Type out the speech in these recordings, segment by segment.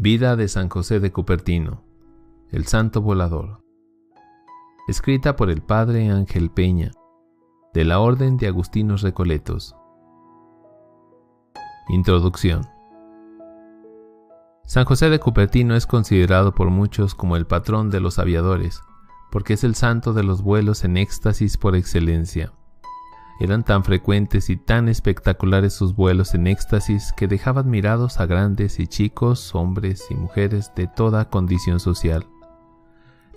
Vida de San José de Cupertino, el Santo Volador. Escrita por el Padre Ángel Peña, de la Orden de Agustinos Recoletos. Introducción. San José de Cupertino es considerado por muchos como el patrón de los aviadores, porque es el santo de los vuelos en éxtasis por excelencia. Eran tan frecuentes y tan espectaculares sus vuelos en éxtasis que dejaban admirados a grandes y chicos, hombres y mujeres de toda condición social.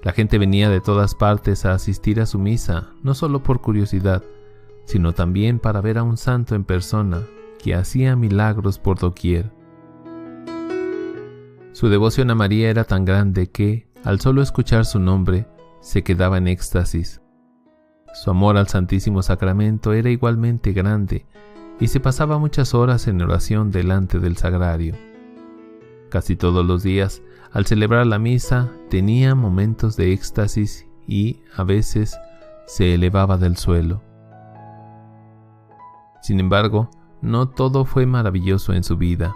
La gente venía de todas partes a asistir a su misa, no solo por curiosidad, sino también para ver a un santo en persona, que hacía milagros por doquier. Su devoción a María era tan grande que, al solo escuchar su nombre, se quedaba en éxtasis. Su amor al Santísimo Sacramento era igualmente grande y se pasaba muchas horas en oración delante del sagrario. Casi todos los días, al celebrar la misa, tenía momentos de éxtasis y, a veces, se elevaba del suelo. Sin embargo, no todo fue maravilloso en su vida.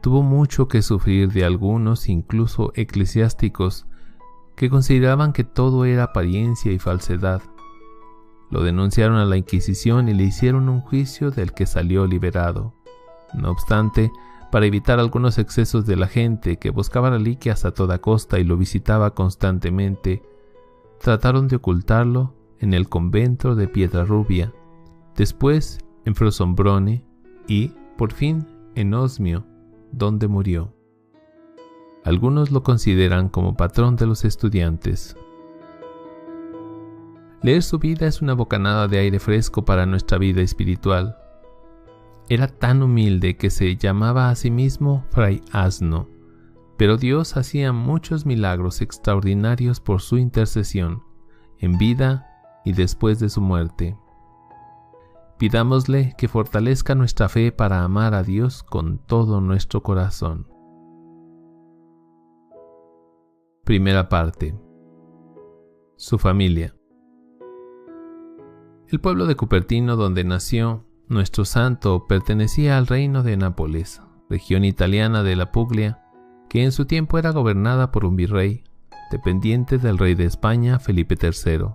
Tuvo mucho que sufrir de algunos, incluso eclesiásticos, que consideraban que todo era apariencia y falsedad. Lo denunciaron a la Inquisición y le hicieron un juicio del que salió liberado. No obstante, para evitar algunos excesos de la gente que buscaba reliquias a toda costa y lo visitaba constantemente, trataron de ocultarlo en el convento de Pietrarrubia, después en Frosombrone y, por fin, en Osmio, donde murió. Algunos lo consideran como patrón de los estudiantes. Leer su vida es una bocanada de aire fresco para nuestra vida espiritual. Era tan humilde que se llamaba a sí mismo Fray Asno, pero Dios hacía muchos milagros extraordinarios por su intercesión, en vida y después de su muerte. Pidámosle que fortalezca nuestra fe para amar a Dios con todo nuestro corazón. Primera parte. Su familia. El pueblo de Cupertino, donde nació nuestro santo, pertenecía al reino de Nápoles, región italiana de la Puglia, que en su tiempo era gobernada por un virrey, dependiente del rey de España, Felipe III.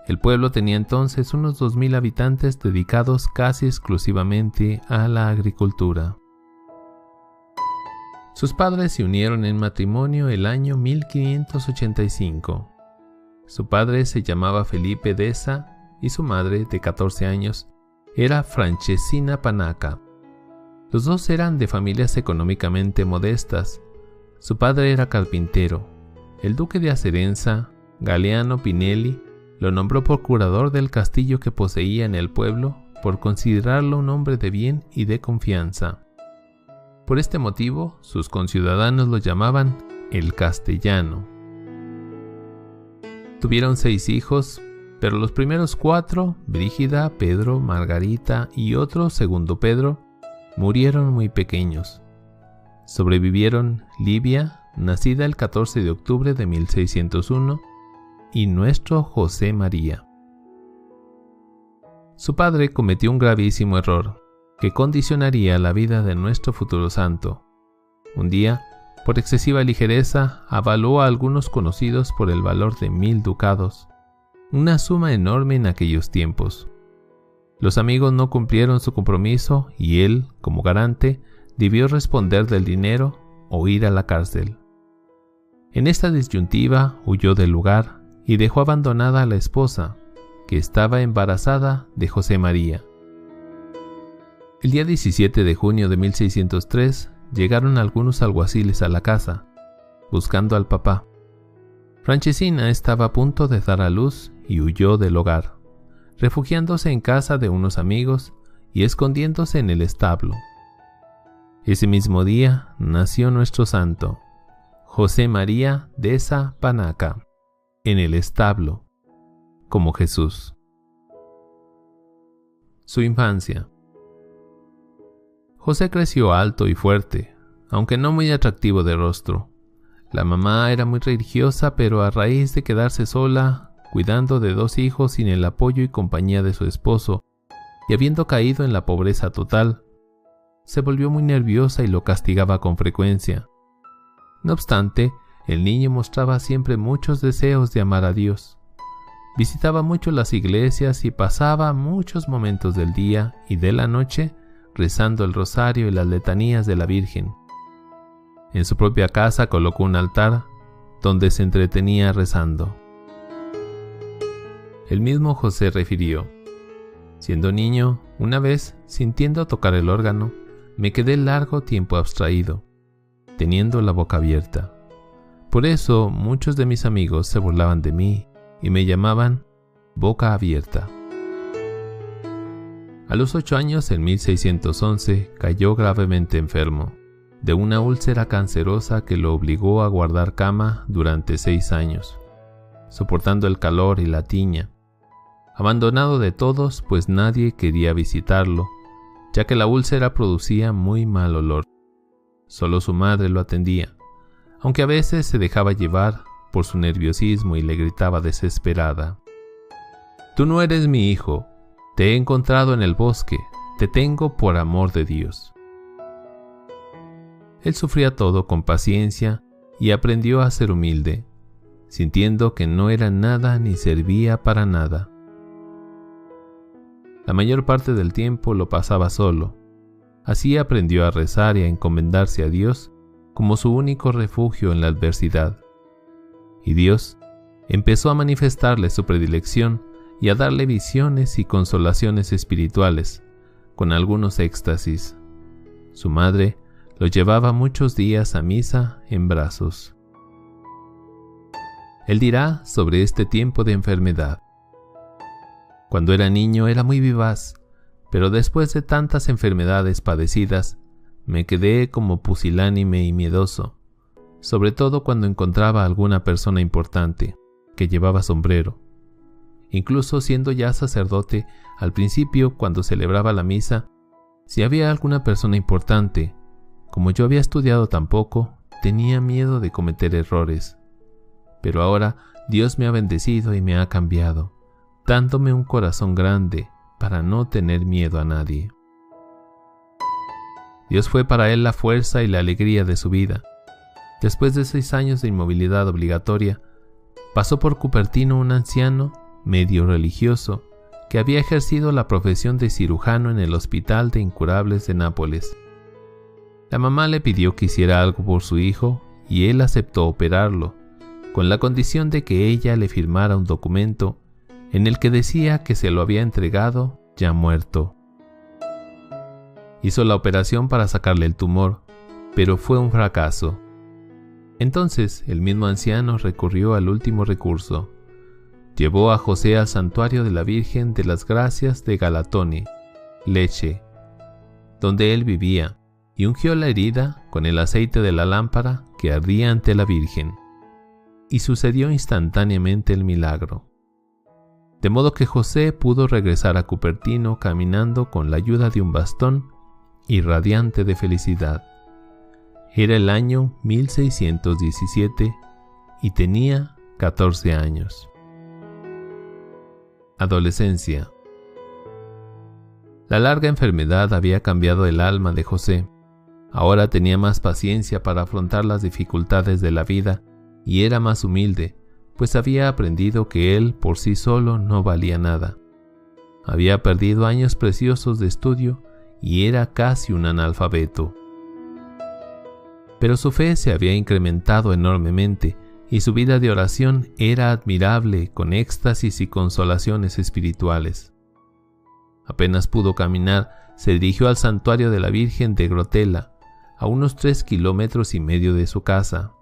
El pueblo tenía entonces unos 2000 habitantes dedicados casi exclusivamente a la agricultura. Sus padres se unieron en matrimonio el año 1585. Su padre se llamaba Felipe Deza y su madre, de 14 años, era Francesina Panaca. Los dos eran de familias económicamente modestas. Su padre era carpintero. El duque de Acerenza, Galeano Pinelli, lo nombró procurador del castillo que poseía en el pueblo por considerarlo un hombre de bien y de confianza. Por este motivo, sus conciudadanos lo llamaban el Castellano. Tuvieron 6 hijos, pero los primeros 4, Brígida, Pedro, Margarita y otro, segundo Pedro, murieron muy pequeños. Sobrevivieron Livia, nacida el 14 de octubre de 1601, y nuestro José María. Su padre cometió un gravísimo error que condicionaría la vida de nuestro futuro santo. Un día, por excesiva ligereza, avaló a algunos conocidos por el valor de 1000 ducados, una suma enorme en aquellos tiempos. Los amigos no cumplieron su compromiso y él, como garante, debió responder del dinero o ir a la cárcel. En esta disyuntiva huyó del lugar y dejó abandonada a la esposa, que estaba embarazada de José María. El día 17 de junio de 1603 llegaron algunos alguaciles a la casa, buscando al papá. Francesina estaba a punto de dar a luz y huyó del hogar, refugiándose en casa de unos amigos y escondiéndose en el establo. Ese mismo día nació nuestro santo, José María Deza Panaca, en el establo, como Jesús. Su infancia. José creció alto y fuerte, aunque no muy atractivo de rostro. La mamá era muy religiosa, pero a raíz de quedarse sola, cuidando de 2 hijos sin el apoyo y compañía de su esposo, y habiendo caído en la pobreza total, se volvió muy nerviosa y lo castigaba con frecuencia. No obstante, el niño mostraba siempre muchos deseos de amar a Dios. Visitaba mucho las iglesias y pasaba muchos momentos del día y de la noche rezando el rosario y las letanías de la Virgen. En su propia casa colocó un altar donde se entretenía rezando. El mismo José refirió: siendo niño, una vez, sintiendo tocar el órgano, me quedé largo tiempo abstraído, teniendo la boca abierta. Por eso muchos de mis amigos se burlaban de mí y me llamaban boca abierta. A los 8 años, en 1611, cayó gravemente enfermo de una úlcera cancerosa que lo obligó a guardar cama durante 6 años, soportando el calor y la tiña. Abandonado de todos, pues nadie quería visitarlo, ya que la úlcera producía muy mal olor. Solo su madre lo atendía, aunque a veces se dejaba llevar por su nerviosismo y le gritaba desesperada: «Tú no eres mi hijo, te he encontrado en el bosque, te tengo por amor de Dios». Él sufría todo con paciencia y aprendió a ser humilde, sintiendo que no era nada ni servía para nada. La mayor parte del tiempo lo pasaba solo. Así aprendió a rezar y a encomendarse a Dios como su único refugio en la adversidad. Y Dios empezó a manifestarle su predilección y a darle visiones y consolaciones espirituales, con algunos éxtasis. Su madre lo llevaba muchos días a misa en brazos. Él dirá sobre este tiempo de enfermedad: cuando era niño era muy vivaz, pero después de tantas enfermedades padecidas, me quedé como pusilánime y miedoso, sobre todo cuando encontraba a alguna persona importante, que llevaba sombrero. Incluso siendo ya sacerdote, al principio, cuando celebraba la misa, si había alguna persona importante, como yo había estudiado tan poco, tenía miedo de cometer errores. Pero ahora Dios me ha bendecido y me ha cambiado, dándome un corazón grande para no tener miedo a nadie. Dios fue para él la fuerza y la alegría de su vida. Después de 6 años de inmovilidad obligatoria, pasó por Cupertino un anciano, medio religioso, que había ejercido la profesión de cirujano en el Hospital de Incurables de Nápoles. La mamá le pidió que hiciera algo por su hijo y él aceptó operarlo, con la condición de que ella le firmara un documento en el que decía que se lo había entregado ya muerto. Hizo la operación para sacarle el tumor, pero fue un fracaso. Entonces el mismo anciano recurrió al último recurso. Llevó a José al santuario de la Virgen de las Gracias de Galatone, Lecce, donde él vivía, y ungió la herida con el aceite de la lámpara que ardía ante la Virgen. Y sucedió instantáneamente el milagro. De modo que José pudo regresar a Cupertino caminando con la ayuda de un bastón y radiante de felicidad. Era el año 1617 y tenía 14 años. Adolescencia. La larga enfermedad había cambiado el alma de José. Ahora tenía más paciencia para afrontar las dificultades de la vida y era más humilde, pues había aprendido que él por sí solo no valía nada. Había perdido años preciosos de estudio y era casi un analfabeto. Pero su fe se había incrementado enormemente y su vida de oración era admirable, con éxtasis y consolaciones espirituales. Apenas pudo caminar, se dirigió al santuario de la Virgen de Grotela, a unos 3,5 kilómetros de su casa,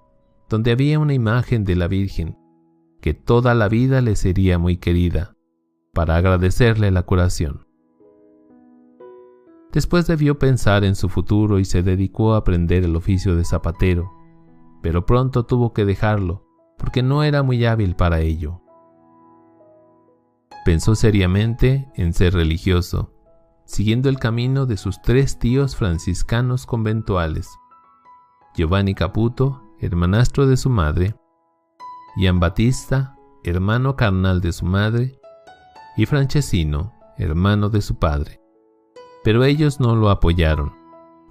donde había una imagen de la Virgen, que toda la vida le sería muy querida, para agradecerle la curación. Después debió pensar en su futuro y se dedicó a aprender el oficio de zapatero, pero pronto tuvo que dejarlo, porque no era muy hábil para ello. Pensó seriamente en ser religioso, siguiendo el camino de sus 3 tíos franciscanos conventuales: Giovanni Caputo, hermanastro de su madre; Gian Battista, hermano carnal de su madre; y Francesino, hermano de su padre. Pero ellos no lo apoyaron.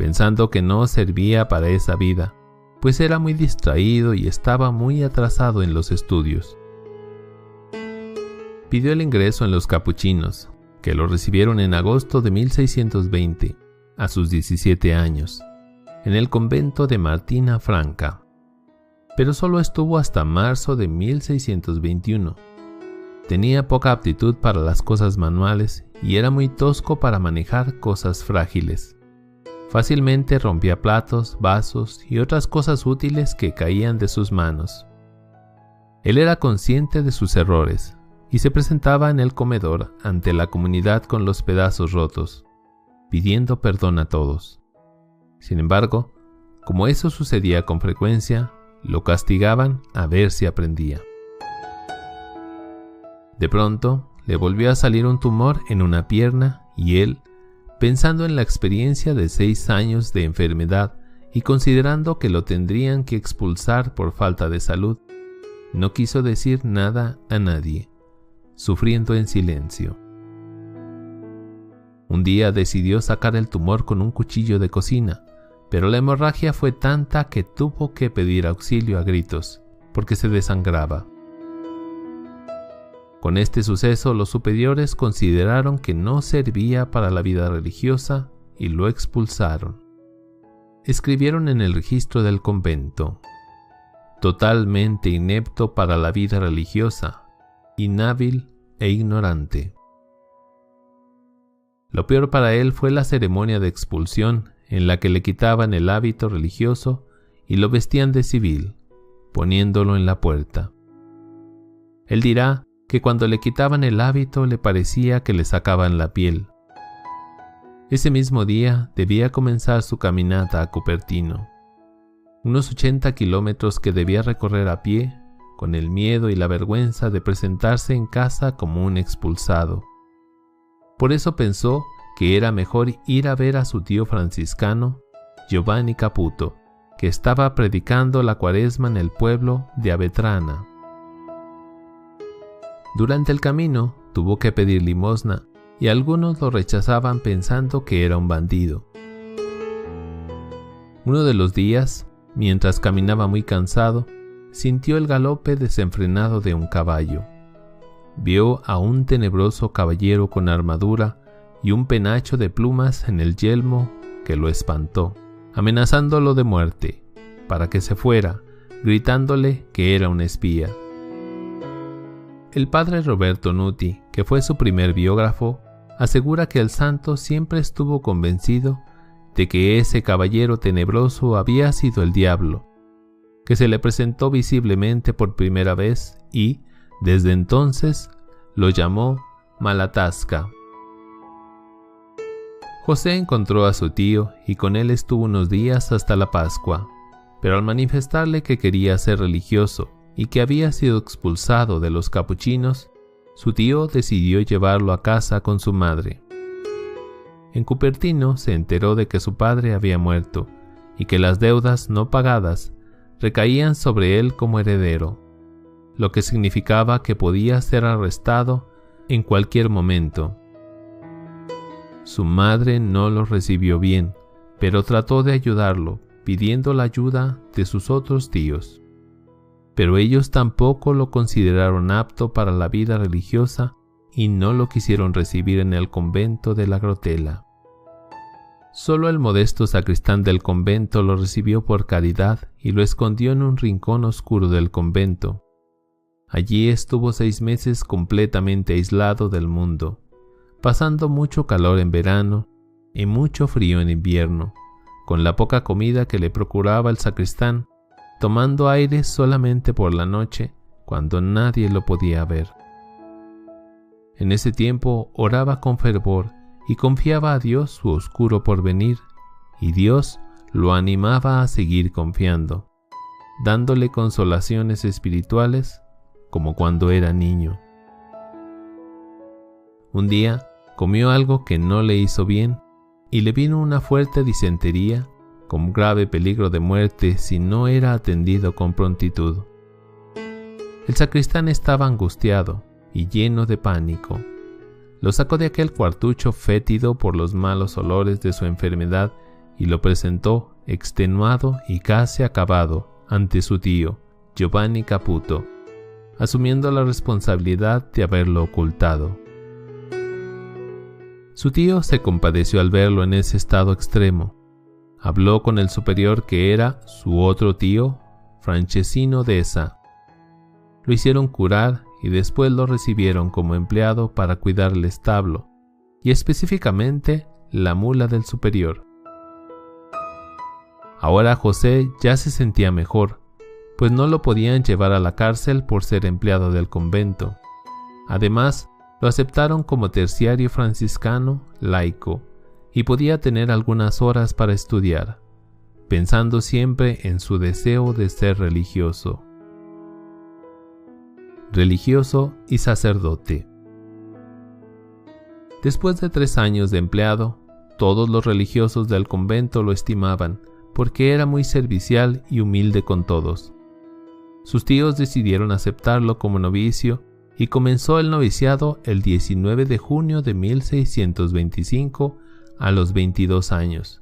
pensando que no servía para esa vida, pues era muy distraído y estaba muy atrasado en los estudios. Pidió el ingreso en los capuchinos, que lo recibieron en agosto de 1620, a sus 17 años, en el convento de Martina Franca. Pero solo estuvo hasta marzo de 1621. Tenía poca aptitud para las cosas manuales y era muy tosco para manejar cosas frágiles. Fácilmente rompía platos, vasos y otras cosas útiles que caían de sus manos. Él era consciente de sus errores y se presentaba en el comedor ante la comunidad con los pedazos rotos, pidiendo perdón a todos. Sin embargo, como eso sucedía con frecuencia, lo castigaban a ver si aprendía. De pronto, le volvió a salir un tumor en una pierna y él, pensando en la experiencia de 6 años de enfermedad y considerando que lo tendrían que expulsar por falta de salud, no quiso decir nada a nadie, sufriendo en silencio. Un día decidió sacar el tumor con un cuchillo de cocina, pero la hemorragia fue tanta que tuvo que pedir auxilio a gritos, porque se desangraba. Con este suceso, los superiores consideraron que no servía para la vida religiosa y lo expulsaron. Escribieron en el registro del convento: totalmente inepto para la vida religiosa, inhábil e ignorante. Lo peor para él fue la ceremonia de expulsión, en la que le quitaban el hábito religioso y lo vestían de civil, poniéndolo en la puerta. Él dirá que cuando le quitaban el hábito le parecía que le sacaban la piel. Ese mismo día debía comenzar su caminata a Cupertino, unos 80 kilómetros que debía recorrer a pie, con el miedo y la vergüenza de presentarse en casa como un expulsado. Por eso pensó que era mejor ir a ver a su tío franciscano, Giovanni Caputo, que estaba predicando la Cuaresma en el pueblo de Avetrana. Durante el camino tuvo que pedir limosna y algunos lo rechazaban pensando que era un bandido. Uno de los días, mientras caminaba muy cansado, sintió el galope desenfrenado de un caballo. Vio a un tenebroso caballero con armadura y un penacho de plumas en el yelmo que lo espantó, amenazándolo de muerte, para que se fuera, gritándole que era un espía. El padre Roberto Nuti, que fue su primer biógrafo, asegura que el santo siempre estuvo convencido de que ese caballero tenebroso había sido el diablo, que se le presentó visiblemente por primera vez y, desde entonces, lo llamó Malatasca. José encontró a su tío y con él estuvo unos días hasta la Pascua, pero al manifestarle que quería ser religioso y que había sido expulsado de los capuchinos, su tío decidió llevarlo a casa con su madre. En Cupertino se enteró de que su padre había muerto y que las deudas no pagadas recaían sobre él como heredero, lo que significaba que podía ser arrestado en cualquier momento. Su madre no lo recibió bien, pero trató de ayudarlo, pidiendo la ayuda de sus otros tíos. Pero ellos tampoco lo consideraron apto para la vida religiosa y no lo quisieron recibir en el convento de la Grotela. Solo el modesto sacristán del convento lo recibió por caridad y lo escondió en un rincón oscuro del convento. Allí estuvo 6 meses completamente aislado del mundo, pasando mucho calor en verano y mucho frío en invierno, con la poca comida que le procuraba el sacristán, tomando aire solamente por la noche, cuando nadie lo podía ver. En ese tiempo oraba con fervor y confiaba a Dios su oscuro porvenir, y Dios lo animaba a seguir confiando, dándole consolaciones espirituales como cuando era niño. Un día comió algo que no le hizo bien y le vino una fuerte disentería con grave peligro de muerte si no era atendido con prontitud. El sacristán estaba angustiado y lleno de pánico. Lo sacó de aquel cuartucho fétido por los malos olores de su enfermedad y lo presentó extenuado y casi acabado ante su tío, Giovanni Caputo, asumiendo la responsabilidad de haberlo ocultado. Su tío se compadeció al verlo en ese estado extremo. Habló con el superior, que era su otro tío, Francesino Deza. Lo hicieron curar y después lo recibieron como empleado para cuidar el establo, y específicamente la mula del superior. Ahora José ya se sentía mejor, pues no lo podían llevar a la cárcel por ser empleado del convento. Además, lo aceptaron como terciario franciscano laico y podía tener algunas horas para estudiar, pensando siempre en su deseo de ser religioso. Religioso y sacerdote. Después de 3 años de empleado, todos los religiosos del convento lo estimaban porque era muy servicial y humilde con todos. Sus tíos decidieron aceptarlo como novicio y comenzó el noviciado el 19 de junio de 1625 a los 22 años,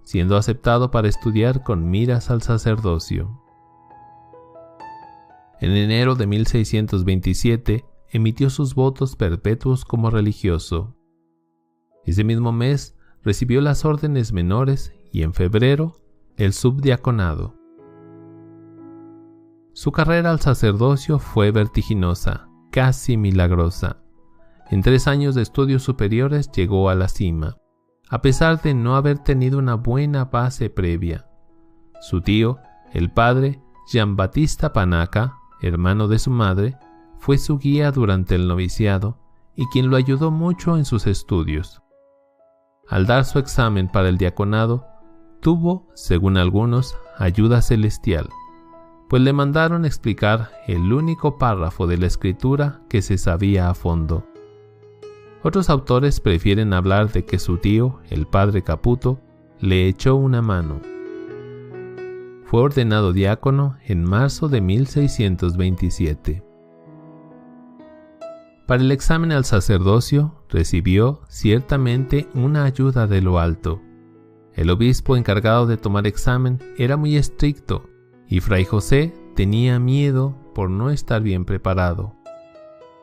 siendo aceptado para estudiar con miras al sacerdocio. En enero de 1627 emitió sus votos perpetuos como religioso. Ese mismo mes recibió las órdenes menores y en febrero el subdiaconado. Su carrera al sacerdocio fue vertiginosa, casi milagrosa. En 3 años de estudios superiores llegó a la cima, a pesar de no haber tenido una buena base previa. Su tío, el padre Giambattista Panaca, hermano de su madre, fue su guía durante el noviciado y quien lo ayudó mucho en sus estudios. Al dar su examen para el diaconado, tuvo, según algunos, ayuda celestial, pues le mandaron explicar el único párrafo de la escritura que se sabía a fondo. Otros autores prefieren hablar de que su tío, el padre Caputo, le echó una mano. Fue ordenado diácono en marzo de 1627. Para el examen al sacerdocio recibió ciertamente una ayuda de lo alto. El obispo encargado de tomar examen era muy estricto y Fray José tenía miedo por no estar bien preparado.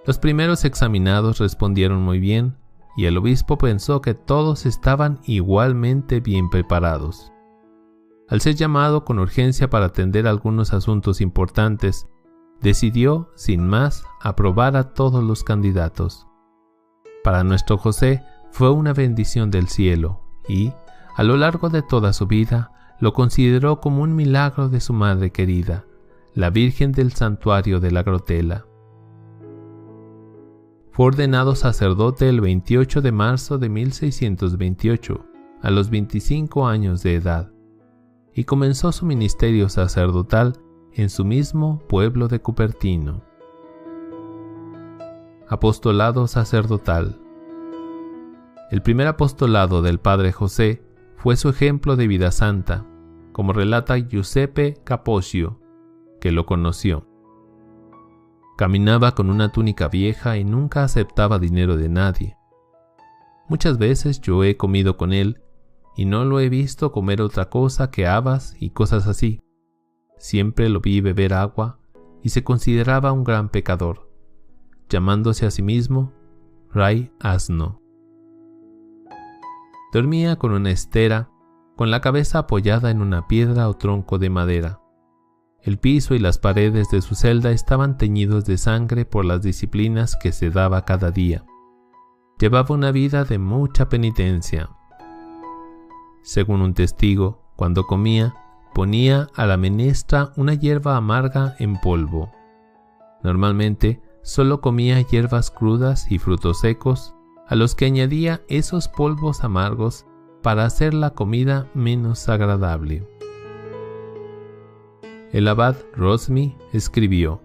Los primeros examinados respondieron muy bien y el obispo pensó que todos estaban igualmente bien preparados. Al ser llamado con urgencia para atender algunos asuntos importantes, decidió, sin más, aprobar a todos los candidatos. Para nuestro José fue una bendición del cielo y, a lo largo de toda su vida, lo consideró como un milagro de su madre querida, la Virgen del Santuario de la Grotela. Fue ordenado sacerdote el 28 de marzo de 1628, a los 25 años de edad, y comenzó su ministerio sacerdotal en su mismo pueblo de Cupertino. Apostolado sacerdotal. El primer apostolado del Padre José fue su ejemplo de vida santa, como relata Giuseppe Capocchio, que lo conoció. Caminaba con una túnica vieja y nunca aceptaba dinero de nadie. Muchas veces yo he comido con él y no lo he visto comer otra cosa que habas y cosas así. Siempre lo vi beber agua y se consideraba un gran pecador, llamándose a sí mismo Fray Asno. Dormía con una estera, con la cabeza apoyada en una piedra o tronco de madera. El piso y las paredes de su celda estaban teñidos de sangre por las disciplinas que se daba cada día. Llevaba una vida de mucha penitencia. Según un testigo, cuando comía, ponía a la menestra una hierba amarga en polvo. Normalmente, solo comía hierbas crudas y frutos secos, a los que añadía esos polvos amargos para hacer la comida menos agradable. El abad Rosmi escribió: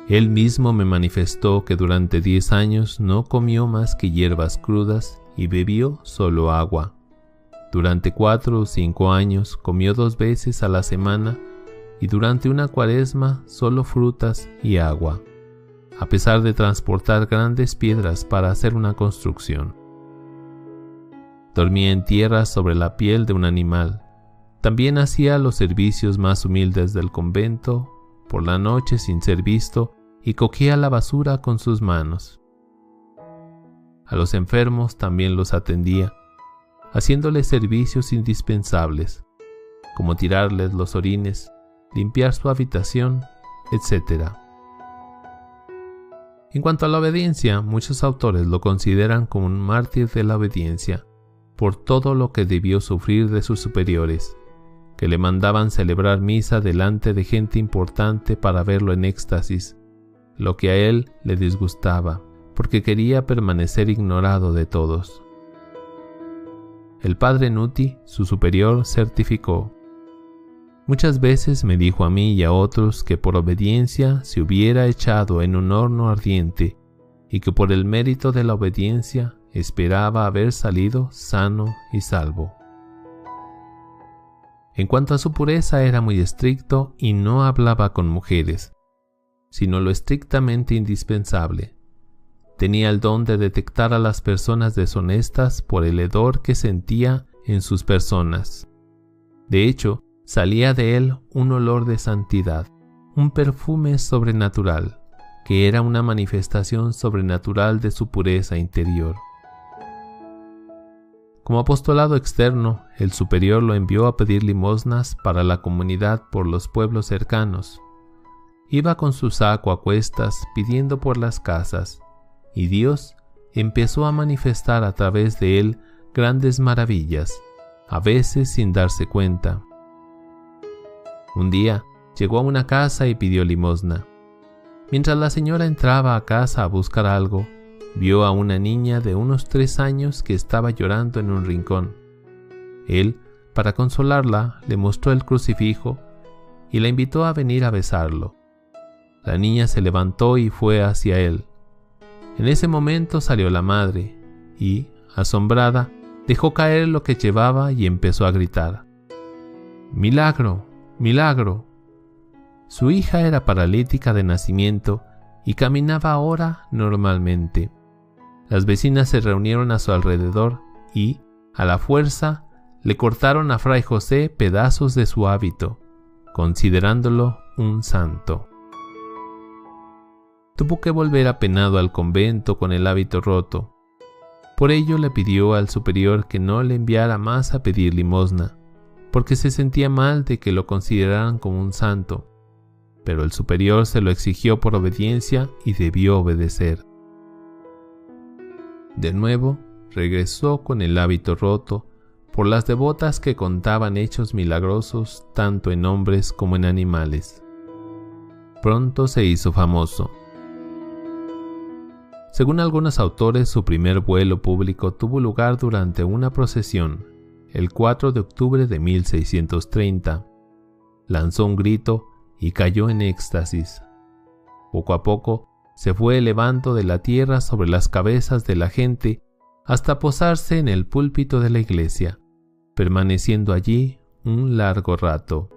Él mismo me manifestó que durante 10 años no comió más que hierbas crudas y bebió solo agua. Durante 4 o 5 años comió 2 veces a la semana y durante una cuaresma solo frutas y agua, a pesar de transportar grandes piedras para hacer una construcción. Dormía en tierra sobre la piel de un animal. También hacía los servicios más humildes del convento, por la noche sin ser visto, y cogía la basura con sus manos. A los enfermos también los atendía, haciéndoles servicios indispensables, como tirarles los orines, limpiar su habitación, etc. En cuanto a la obediencia, muchos autores lo consideran como un mártir de la obediencia, por todo lo que debió sufrir de sus superiores, que le mandaban celebrar misa delante de gente importante para verlo en éxtasis, lo que a él le disgustaba, porque quería permanecer ignorado de todos. El padre Nuti, su superior, certificó: muchas veces me dijo a mí y a otros que por obediencia se hubiera echado en un horno ardiente y que por el mérito de la obediencia esperaba haber salido sano y salvo. En cuanto a su pureza, era muy estricto y no hablaba con mujeres, sino lo estrictamente indispensable. Tenía el don de detectar a las personas deshonestas por el hedor que sentía en sus personas. De hecho, salía de él un olor de santidad, un perfume sobrenatural, que era una manifestación sobrenatural de su pureza interior. Como apostolado externo, el superior lo envió a pedir limosnas para la comunidad por los pueblos cercanos. Iba con su saco a cuestas pidiendo por las casas, y Dios empezó a manifestar a través de él grandes maravillas, a veces sin darse cuenta. Un día llegó a una casa y pidió limosna. Mientras la señora entraba a casa a buscar algo, vio a una niña de unos 3 años que estaba llorando en un rincón. Él, para consolarla, le mostró el crucifijo y la invitó a venir a besarlo. La niña se levantó y fue hacia él. En ese momento salió la madre y, asombrada, dejó caer lo que llevaba y empezó a gritar: ¡Milagro! ¡Milagro! Su hija era paralítica de nacimiento y caminaba ahora normalmente. Las vecinas se reunieron a su alrededor y, a la fuerza, le cortaron a Fray José pedazos de su hábito, considerándolo un santo. Tuvo que volver apenado al convento con el hábito roto. Por ello le pidió al superior que no le enviara más a pedir limosna, porque se sentía mal de que lo consideraran como un santo, pero el superior se lo exigió por obediencia y debió obedecer. De nuevo, regresó con el hábito roto por las devotas que contaban hechos milagrosos tanto en hombres como en animales. Pronto se hizo famoso. Según algunos autores, su primer vuelo público tuvo lugar durante una procesión, el 4 de octubre de 1630. Lanzó un grito y cayó en éxtasis. Poco a poco se fue elevando de la tierra sobre las cabezas de la gente hasta posarse en el púlpito de la iglesia, permaneciendo allí un largo rato.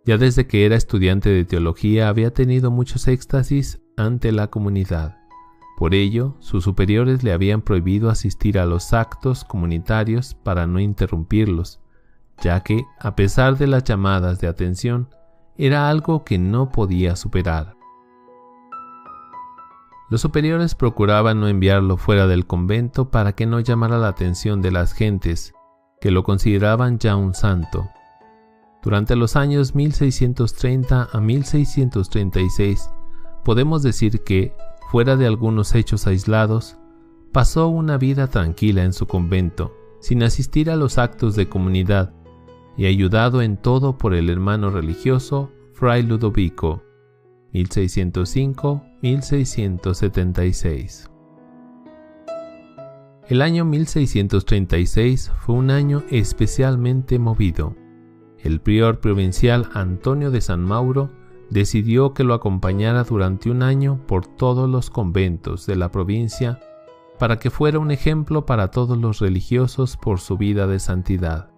Ya desde que era estudiante de teología había tenido muchos éxtasis ante la comunidad. Por ello, sus superiores le habían prohibido asistir a los actos comunitarios para no interrumpirlos, ya que, a pesar de las llamadas de atención, era algo que no podía superar. Los superiores procuraban no enviarlo fuera del convento para que no llamara la atención de las gentes, que lo consideraban ya un santo. Durante los años 1630 a 1636, podemos decir que, fuera de algunos hechos aislados, pasó una vida tranquila en su convento, sin asistir a los actos de comunidad, y ayudado en todo por el hermano religioso Fray Ludovico, 1605-1676. El año 1636 fue un año especialmente movido. El prior provincial Antonio de San Mauro decidió que lo acompañara durante un año por todos los conventos de la provincia para que fuera un ejemplo para todos los religiosos por su vida de santidad.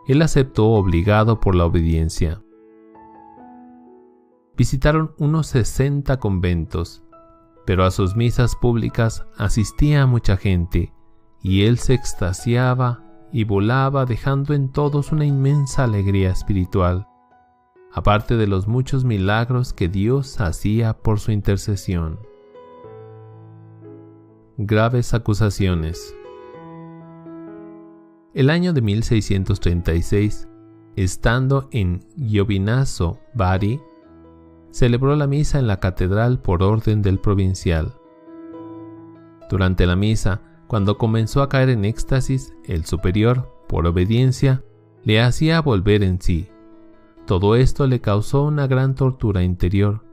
Él aceptó obligado por la obediencia. Visitaron unos 60 conventos, pero a sus misas públicas asistía mucha gente, y él se extasiaba y volaba, dejando en todos una inmensa alegría espiritual, aparte de los muchos milagros que Dios hacía por su intercesión. Graves acusaciones. El año de 1636, estando en Giovinazzo, Bari, celebró la misa en la catedral por orden del provincial. Durante la misa, cuando comenzó a caer en éxtasis, el superior, por obediencia, le hacía volver en sí. Todo esto le causó una gran tortura interior,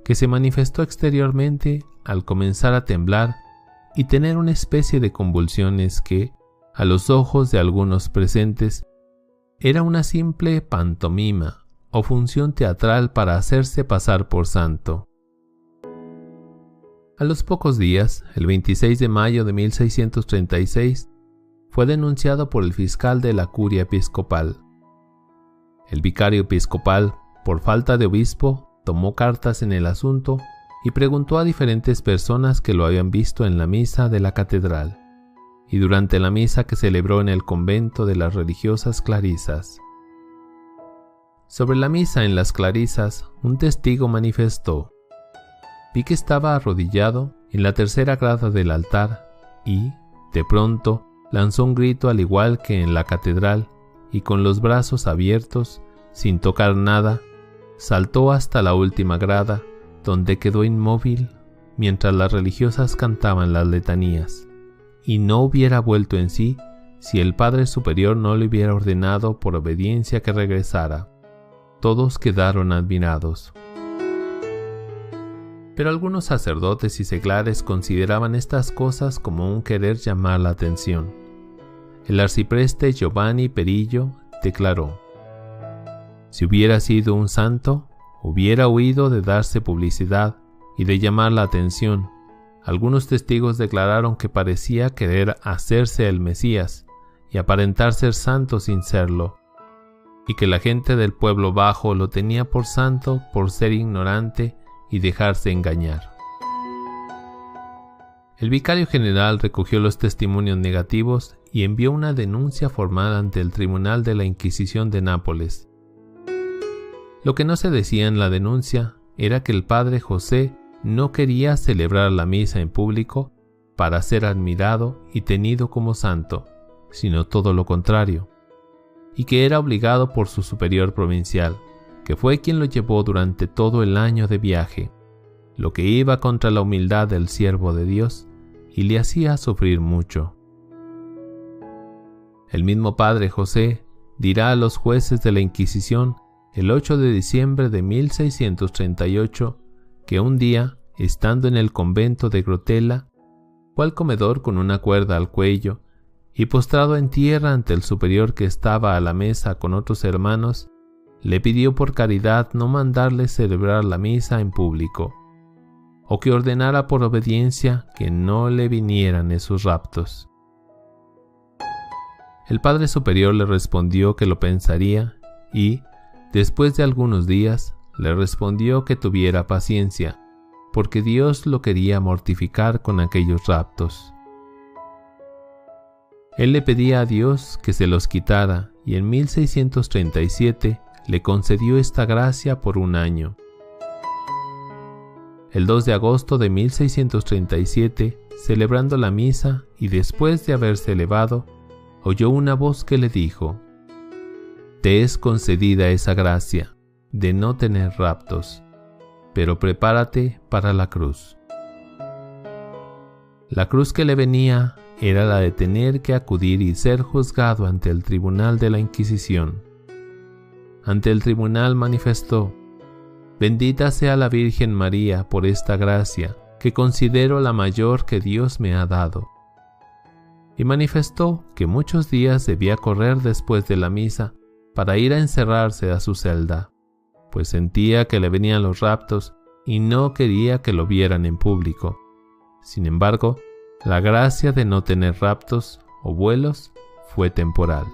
que se manifestó exteriormente al comenzar a temblar y tener una especie de convulsiones que, a los ojos de algunos presentes, era una simple pantomima o función teatral para hacerse pasar por santo. A los pocos días, el 26 de mayo de 1636, fue denunciado por el fiscal de la curia episcopal. El vicario episcopal, por falta de obispo, tomó cartas en el asunto y preguntó a diferentes personas que lo habían visto en la misa de la catedral y durante la misa que celebró en el convento de las religiosas clarisas. Sobre la misa en las clarisas, un testigo manifestó: vi que estaba arrodillado en la tercera grada del altar y, de pronto, lanzó un grito al igual que en la catedral y con los brazos abiertos, sin tocar nada, saltó hasta la última grada, donde quedó inmóvil mientras las religiosas cantaban las letanías, y no hubiera vuelto en sí si el Padre Superior no le hubiera ordenado por obediencia que regresara. Todos quedaron admirados. Pero algunos sacerdotes y seglares consideraban estas cosas como un querer llamar la atención. El arcipreste Giovanni Perillo declaró: si hubiera sido un santo, hubiera huido de darse publicidad y de llamar la atención. Algunos testigos declararon que parecía querer hacerse el Mesías y aparentar ser santo sin serlo, y que la gente del pueblo bajo lo tenía por santo por ser ignorante y dejarse engañar. El vicario general recogió los testimonios negativos y envió una denuncia formal ante el Tribunal de la Inquisición de Nápoles. Lo que no se decía en la denuncia era que el padre José no quería celebrar la misa en público para ser admirado y tenido como santo, sino todo lo contrario, y que era obligado por su superior provincial, que fue quien lo llevó durante todo el año de viaje, lo que iba contra la humildad del siervo de Dios y le hacía sufrir mucho. El mismo padre José dirá a los jueces de la Inquisición el 8 de diciembre de 1638 que un día, estando en el convento de Grotela, fue al comedor con una cuerda al cuello y postrado en tierra ante el superior que estaba a la mesa con otros hermanos, le pidió por caridad no mandarle celebrar la misa en público, o que ordenara por obediencia que no le vinieran esos raptos. El padre superior le respondió que lo pensaría y, después de algunos días, le respondió que tuviera paciencia, porque Dios lo quería mortificar con aquellos raptos. Él le pedía a Dios que se los quitara y en 1637 le concedió esta gracia por un año. El 2 de agosto de 1637, celebrando la misa y después de haberse elevado, oyó una voz que le dijo: «Te es concedida esa gracia de no tener raptos, pero prepárate para la cruz». La cruz que le venía era la de tener que acudir y ser juzgado ante el tribunal de la Inquisición. Ante el tribunal manifestó: «Bendita sea la Virgen María por esta gracia, que considero la mayor que Dios me ha dado». Y manifestó que muchos días debía correr después de la misa para ir a encerrarse a su celda, pues sentía que le venían los raptos y no quería que lo vieran en público. Sin embargo, la gracia de no tener raptos o vuelos fue temporal.